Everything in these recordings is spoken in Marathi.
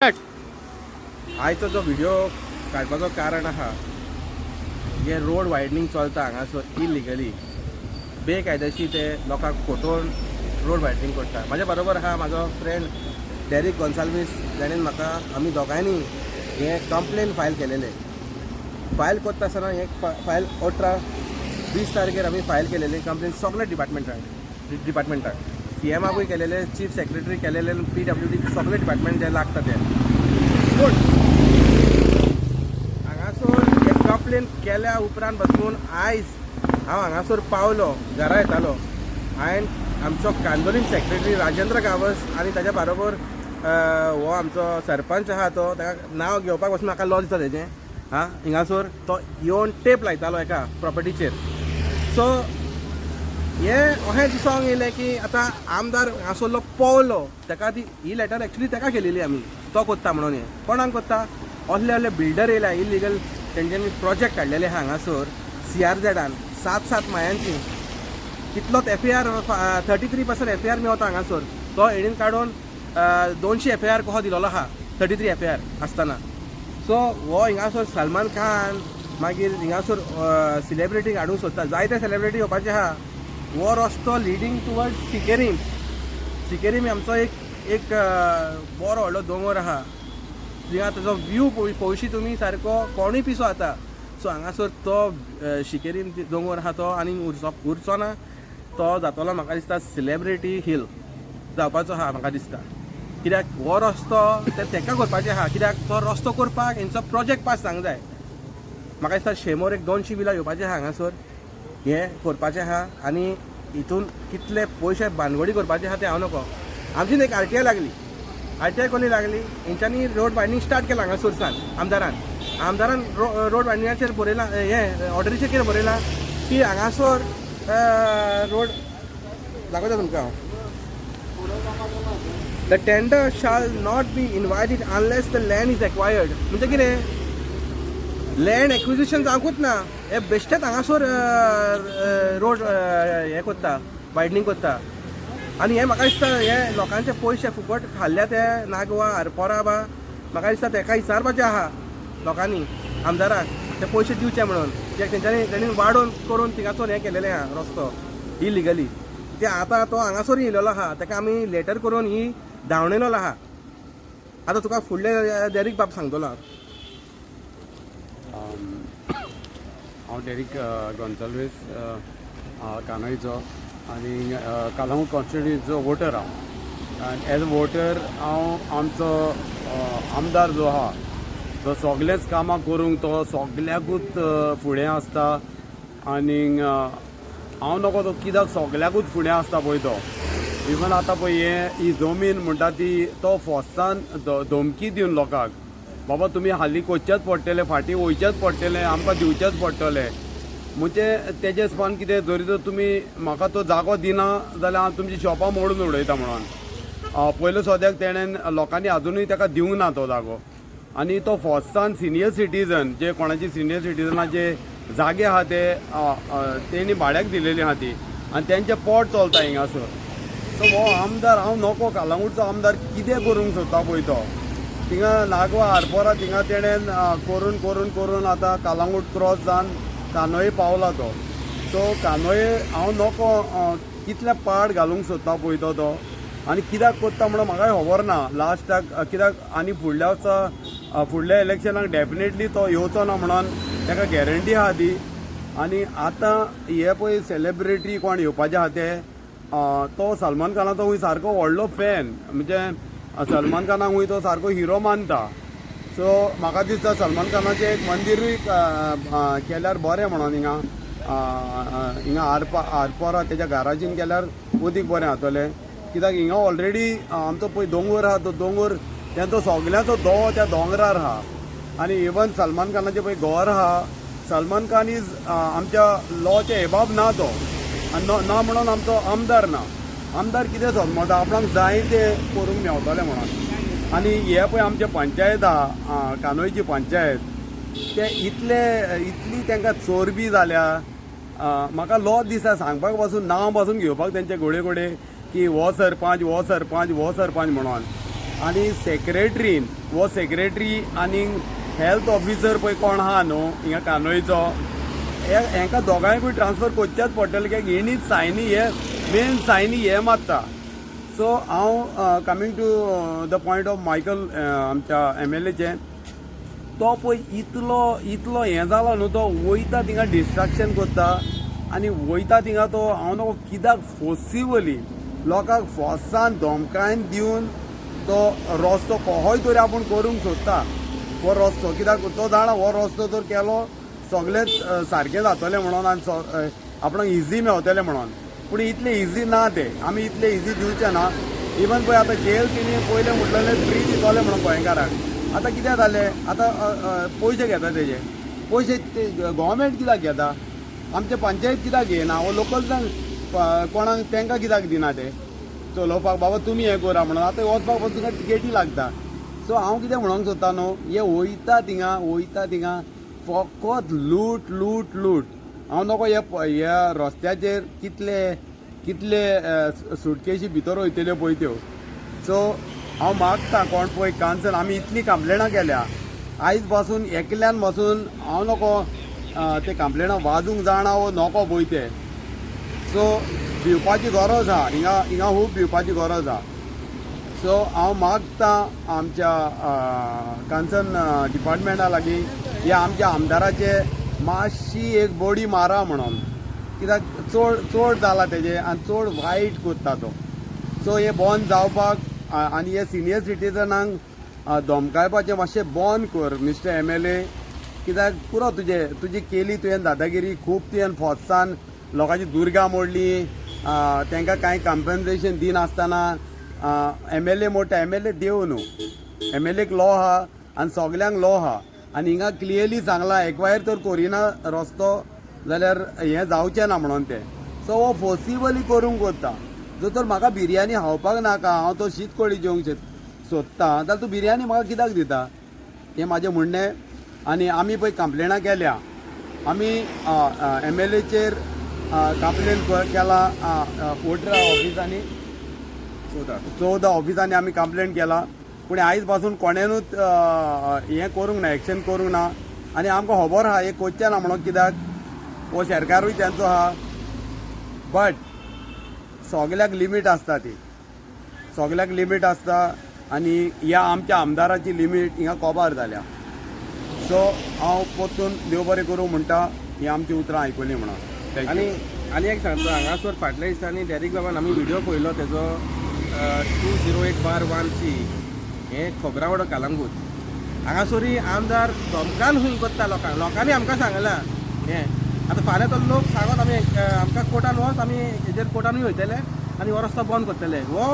आयचो जो व्हिडिओ काडपाचो कारण आहा हे रोड वायडनींग चलता हांगासर इलिगली बेकायदेशी ते लोकांक फोटोवन रोड वायडनींग करता. म्हाज्या बरोबर आहा म्हाजो फ्रेंड डेरिक गोन्साल्वीस, जाणेन म्हाका आमी दोगांयनी हे कंप्लेन फायल केलेले. फायल करता आसतना हे फायल 18-20 तारखेर आमी फायल केलेली कंप्लेन सगळे डिपार्टमेंटाक CMाकूय केलेले, चीफ सेक्रेटरी केलेले, PWD सगळे डिपार्टमेंट जे लागता ते. पूण हांगासर हे कंप्लेन केल्या उपरांत बसून आयज हांव हांगासर पावलो, घरा येतालो. हांवें आमचो कांदोलीम सेक्रेटरी राजेंद्र गावस आनी ताच्या बरोबर हो आमचो सरपंच आहा तो, ताका नांव घेवपाक वचून म्हाका लॉस दिता तेजें. हिंगासर तो येवन टेप लायतालो एका प्रॉपर्टीचेर. सो हे अशें दिसोंक येयलें की आतां आमदार हांगासरलो पावलो, ताका ही लेटर एक्चुली ताका केलेली आमी, तो करता म्हणून. हे कोणाक करता? असले असले बिल्डर येयल्या इलिगल, तेंच्यांनी प्रोजेक्ट काडलेले हांगासर CRZान 7 माळ्यांची. कितलोच FIR 33% FIR मेळता हांगासर. तो हेणीन काडून 200 FIR कसो दिलोलो आहा, 33 FIR आसतना. सो हो हिंगासर सलमान खान, मागीर हिंगासर सेलेब्रिटी हाडूंक सोदता, जायते सेलेब्रिटी येवपाचे आहा. हो रस्तो लिडींग टुवर्ड सिकेरीम आमचो एक बरो व्हडलो दोंगर आहा. थिंगा ताजो व्यू पळोवशी तुमी सारको कोणूय पिसो जाता. सो हांगासर तो सिकेरीम दोंगर आहा तो आनी उरचो ना. तो जातलो म्हाका दिसता सेलेब्रिटी हिल जावपाचो आहा म्हाका दिसता. कित्याक हो रस्तो तेका करपाचें आहा, कित्याक तो रस्तो करपाक हेंचो प्रोजेक्ट पास जावंक जाय. म्हाका दिसता शेमोर 200 बिलां येवपाचें आहा हांगासर, हें करपाचें आहा. आनी हितून कितले पयशे भानगडी करपाचे आहा ते हांव नको. आमची एक RTI लागली. RTI कोणी लागली? हेंच्यांनी रोड वायडनींग स्टार्ट केला हांगासरसान. आमदारान रोड वायडनींगाचेर बरयलां, हे ऑर्डरीचेर बरयलां की हांगासर रोड दाखयता तुमकां. The tender shall not be invited unless the land is acquired. म्हणजे कितें? लँड एक्विजिशन जावंकूच ना. हे बेश्टेच हांगासर रोड हे करता, वायडनींग करता. आनी हे म्हाका दिसता हे लोकांचे पयशे फुकट खाल्ल्या ते नागवा आरपोरा बा. म्हाका दिसता ताका विचारपाचें आहा लोकांनी आमदाराक ते पयशे दिवचे म्हणून. कित्याक तेंच्यांनी वाडोवन करून थिंगासर हें केलेलें आहा रस्तो इलिगली. ते आतां तो हांगासर येयलेलो आहा, ताका आमी लेटर करून ही धांवणयलेलो आहा. आतां तुका फुडले डेरीक बाब सांगतलो हांव. हांव डेरिक गोन्साल्वीस, कानोयचो आनी कालांगूट कॉन्स्टिट्युएन्सीचो वोटर हांव. आनी एज अ वोटर हांव आमचो आमदार जो आहा तो सगळेच कामां करूंक तो सगळ्याकूच फुडें आसता. आनी हांव नको तो कित्याक सगळ्याकूच फुडें आसता पळय तो. इवन आतां पळय ही जमीन म्हणटा ती तो फॉस्सान धमकी दिवन लोकांक बाबा तुमी हालीं कोचचेच पडटले, फाटीं वयचेच पडटले, आमकां दिवचेच पडटले. म्हणजे तेजे स्पान कितें, जरी तर तुमी म्हाका तो जागो दिना जाल्यार हांव तुमची शॉपां मोडून उडयता म्हणून. पयलो सद्याक तेणेन लोकांनी आजुनूय ताका दिवंक ना तो जागो. आनी तो फॉस्सान सिनियर सिटीजन जे कोणाची सिनियर सिटीजनाचे जागे आहा ते तेणी भाड्याक दिलेली आहा ती, आनी तेंचें पोट चलता हिंगासर. सो हो आमदार हांव नको, कालांगूटचो आमदार कितें करूंक सोदता पळय तो. थिंगा नागवा आरपोरा थिंगा तेणेन करून करून करून आतां कालांगूट क्रॉस जावन कानोये पावला तो. सो कानोये हांव नको कितले पाड घालूंक सोदता पळय तो. आनी कित्याक करता म्हणून म्हाकाय खबर ना लास्टाक. कित्याक आनी फुडल्या वर्सा फुडल्या इलेक्शनाक डेफिनेटली तो येवचो ना म्हणून ताका गॅरंटी आहा ती. आनी आतां हे पळय सेलेब्रिटी कोण येवपाचे आहा ते, तो सलमान खानाचो खूंय सारको व्हडलो फॅन. म्हणजे सलमान खानाक तो सारको हिरो मानता. सो म्हाका दिसता सलमान खानाचें एक मंदिरूय केल्यार बरें म्हणून हिंगा आरपोरा तेच्या घराचीन केल्यार अदीक बरें जातलें. कित्याक हिंगा ऑलरेडी आमचो पळय दोंगर आहा तो दोंगर तेंचो सगळ्यांचो दो त्या दोंगरार आहा. आनी इवन सलमान खानाचें पळय घर आहा. सलमान खान इज आमच्या लॉचे हेबाब ना तो, आनी ना म्हणून आमचो आमदार ना. आमदार कितें सोदमोता आपणाक जाय तें करूंक मेवतलें म्हणून. आनी हे पळय आमचे पंचायत आहा, कानोयची पंचायत, ते इतली तांकां चोरबी जाल्या. म्हाका लॉज दिसा सांगपाक पासून नांव पासून घेवपाक तेंचे घोडे की हो सरपंच म्हणून. आनी सेक्रेटरीन वो सेक्रेटरी आनी हेल्थ ऑफिसर पळय कोण आहा न्हू हिंगा कानोयचो हेंकां दोगांयकूय ट्रान्सफर करचेच पडटलें कित्याक हेणीच सायनी हे मेन सायनी हे मारता. So how coming to the point of Michael आमच्या MLAचे तो पळय इतलो हें जालो न्हू तो वयता थिंगा डिस्ट्रॅक्शन करता आनी वयता थिंगा तो हांव नको कित्याक फोर्सिबली लोकांक फोर्सान धमकायन दिवन तो रस्तो कहोय तरी आपूण करूंक सोदता हो रस्तो कित्याक तो जाणा हो रस्तो जर केलो सगळेंच सारकें जातलें म्हणून आनी आपणाक इजी मेवतलें म्हणून. पूण इतलें इजी ना तें आमी इतलें इजी दिवचें ना. इवन पळय आतां जेल तेणी पयलें म्हटलेलें फ्री दितले म्हणून गोंयकारांक. आतां कितें जालें आतां पयशे घेता तेजे पयशे ते गोवोरमेंट कित्याक घेता आमचे पंचायत कित्याक घेयना वो लोकल कोणाक तांकां कित्याक दिना ते चलोवपाक बाबा तुमी हें करा म्हणून. आतां वचपाक तुका टिकेटी लागता. सो हांव कितें म्हणूंक सोदता न्हू हे वयता थिंगा फकत लूट लूट लूट. हांव नको ह्या रस्त्याचेर कितले सुटकेशी भितर वयतल्यो पळय त्यो. सो हांव मागता कोण पळय कांचन आमी इतली कंप्लेनां केल्या आयज पासून एकल्यान पासून हांव नको ते कंप्लेनां वाजूंक जाणा वो नको पळय ते. सो भिवपाची गरज आहा हिंगा खूब भिवपाची गरज आहा. सो हांव मागता आमच्या कांचन डिपार्टमेंटा लागीं ह्या आमच्या आमदाराचे मातशी एक बॉडी मारा म्हणून कित्याक चड जाला तेजे आनी चड वायट करता तो. सो हे बंद जावपाक आनी हे सिनियर सिटीजनांक धमकायपाचें मातशें बंद कर मिस्टर MLA. कित्याक पुरो तुजी केली तुवें दादागिरी खूब तुवें फोर्सान लोकांची दुर्गा मोडली तांकां कांय कम्पेन्सेशन दिनासतना MLA मोठा MLA देव न्हू MLAक लॉ आहा आनी सगल्यांक लॉ आहा आनी हिंगा क्लियरली सांगलां एक्वायर तर करिना रस्तो जाल्यार हें जावचें ना म्हणून तें. सो हो पॉसिबली करूंक करता. जर तर म्हाका बिरयानी खावपाक नाका हांव तो शीत कडी जेवंक सोदता जाल्यार तूं बिरयानी म्हाका कित्याक दिता हें म्हाजें म्हणणें. आनी आमी पळय कंप्लेनां केल्या आमी MLAचेर कंप्लेन केला वोटर ऑफिसांनी 14 ऑफिसांनी आमी कंप्लेन केला. पूण आयज पासून कोणेनूच हें करूंक ना एक्शन करूंक ना. आनी आमकां खबर आहा हें कोचचें ना म्हणून कित्याक हो सरकारूय तेंचो आहा. बट सगल्याक लिमीट आसता ती सगल्याक लिमीट आसता आनी ह्या आमच्या आमदाराची लिमीट हिंगा कोबार जाल्या. सो हांव परतून देव बरें करूं म्हणटा ही आमची उतरां आयकली म्हणून. आनी एक सांगता हांगासर फाटल्या दिसांनी डॅरिक बाबान आमी व्हिडियो पळयलो तेजो 208/1C हें खोबरावडो कालांगूट हांगासरी आमदार धमकान खून करता लोकांनी आमकां सांगलां हें. आतां फाल्यां तो लोक सांगत आमी आमकां कोर्टान वच आमी हेजेर कोर्टानूय वयतले आनी हो रस्तो बंद करतले. हो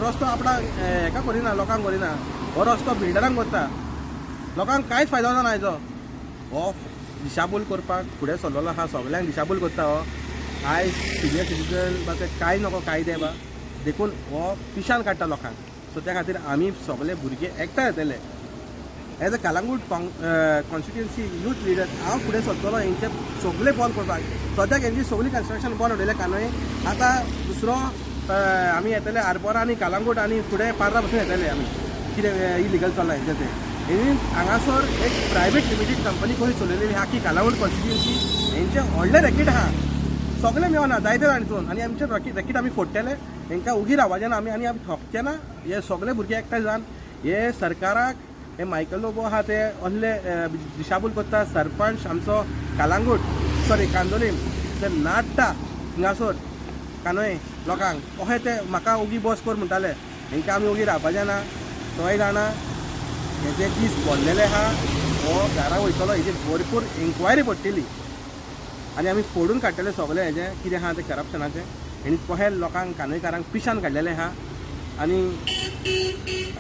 रस्तो आपणाक हेका करिना लोकांक करिना हो रस्तो बिल्डरांक करता. लोकांक कांयच फायदो जाना हेजो. हो दिशाभूल करपाक फुडें सरलेलो आहा सगल्यांक दिशाभूल करता हो. आयज सिनियर सिटीजन बा ते कांय नको कायदे बा देखून हो पिशान काडटा लोकांक. सो त्या खातीर आमी सगळे भुरगे एकठांय येतले. As a Calangute constituency youth leader हांव फुडें सरतलो हेंचे सगळे बंद करपाक. सद्याक हेंची सगळी कन्स्ट्रक्शन बंद उडयलें कांय. आतां दुसरो आमी येतले आरपोरा आनी कालांगूट आनी फुडें पार्रा पासून येतले आमी कितें इलिगल चल्लां हेंचें तें. हेणी हांगासर एक प्रायवेट लिमिटेड कंपनी कशी चलयलेली आहा की कालांगूट कॉन्स्टिट्युएन्सी हेंचे व्हडले रॅकेट आहा सगळे मेळना जायते जाणीतून आनी आमचे रॅकेट आमी फोडटले हेंकां उगी रावचे ना आमी थोपचे ना. हे सगळे भुरगे एकठांय जावन हे सरकाराक हे मायकल लोबो आहा ते असले दिशाभूल करता. सरपंच आमचो कांदोलीम ते नाडटा हिंगासर कानोय लोकांक अशें ते म्हाका उगी बस कर म्हणटाले हेंकां आमी उगी रावपाचें ना. तोय जाणा हेजे दीस भरलेले आहा. हो घरा वयतलो हेजी भरपूर इन्क्वायरी पडटली आनी आमी फोडून काडटले सगळें हेजें कितें आहा तें करप्शनाचें. हेणी कशें लोकांक कानोयकारांक पिशान काडलेलें आहा आनी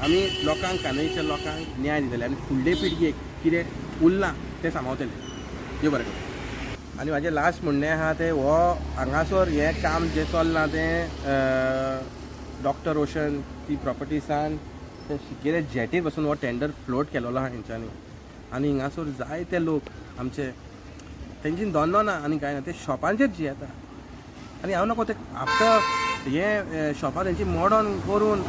आमी लोकांक कानोयच्या लोकांक न्याय दितले आनी फुडले पिळगेक कितें उरलां तें सांबाळटले. देव बरें करूं. आनी म्हाजें लास्ट म्हणणें आहा तें हो हांगासर हें काम जें चल्लां तें डॉक्टर रोशन ती प्रॉपर्टीसान ते शिकेरे जेटीर पासून हो टेंडर फ्लोट केलेलो आहा हेंच्यांनी आनी हिंगासर जायते लोक आमचे तेंची धंदो ना आनी कांय ना ते शॉपांचेर जियेता. आनी हांव नको ते आफ्टर हे शॉपार तेंची मॉडर्न करून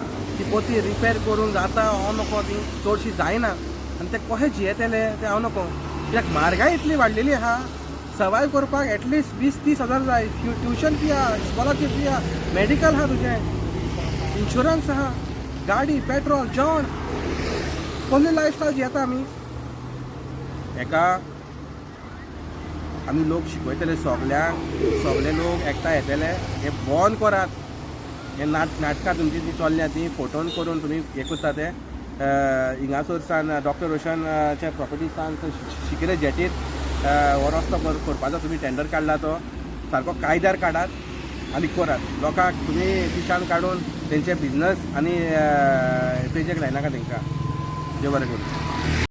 ती पोती रिपेर करून जाता हांव नको ती चडशी जायना आनी ते कशें जियेतले ते हांव नको कित्याक म्हारगाय इतली वाडलेली आहा सर्वायव करपाक एटलिस्ट 20-30 हजार जाय ट्युशन फी आहा स्कॉलरशीप फी आहा मेडिकल आहा तुजें इन्शुरन्स आहा गाडी पेट्रोल जेवण कसली लायफस्टायल जियेता आमी एका आमी लोक शिकयतले सगळे लोक एकठांय येतले हे बंद करात हे नाटकां तुमची ती चल्ल्या ती फोटोन करून तुमी हे करता ते हिंगासोर सान डॉक्टर रोशनच्या प्रॉपर्टीसान शिकिरे जेटीर हो रस्तो करपाचो तुमी टेंडर काडला तो सारको कायद्यार काडात आनी करात लोकांक तुमी पिशान काडून तेंचे बिजनस आनी पेजेक लायनाका तेंकां देव बरें करूं